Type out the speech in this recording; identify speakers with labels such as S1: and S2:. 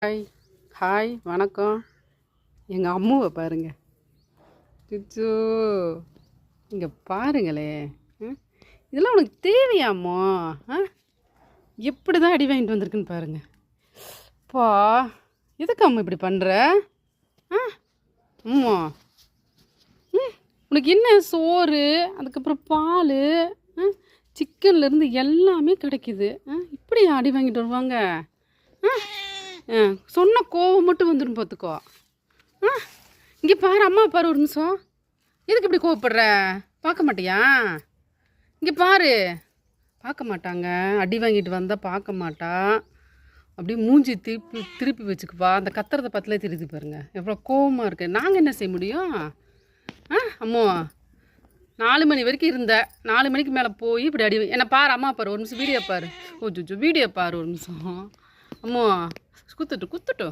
S1: Hi hi வணக்கம். எங்கள் அம்முவை பாருங்க. சிச்சு இங்கே பாருங்களே. இதெல்லாம் உனக்கு தேவையாம்மா? எப்படி தான் அடி வாங்கிட்டு வந்திருக்குன்னு பாருங்க. பா எதுக்கு அம்மா இப்படி பண்ணுற? அம்மா உனக்கு என்ன சோறு, அதுக்கப்புறம் பால், சிக்கன்லேருந்து எல்லாமே கிடைக்குது. இப்படி அடி வாங்கிட்டு வருவாங்க? சொன்ன கோவம் மட்டும் வந்துடும் பார்த்துக்கோ. இங்கே பாரு, அம்மா பாரு ஒரு நிமிஷம். எதுக்கு இப்படி கோவப்படுற? பார்க்க மாட்டியா? இங்கே பாரு. பார்க்க மாட்டாங்க, அடி வாங்கிட்டு வந்தால் பார்க்க மாட்டா. அப்படியே மூஞ்சி திருப்பி திருப்பி வச்சுக்குப்பா. அந்த கத்துறதை பற்றிலே திருப்பி பாருங்க, எவ்வளோ கோவமாக இருக்குது. நாங்கள் என்ன செய்ய முடியும்? அம்மோ 4 மணி வரைக்கும் இருந்த, 4 மணிக்கு மேலே போய் இப்படி அடி என்ன பாரு. அம்மா பாரு ஒரு நிமிஷம், வீடியோ பாரு. வீடியோ பாரு ஒரு நிமிஷம். அம்மோ குத்துட்டு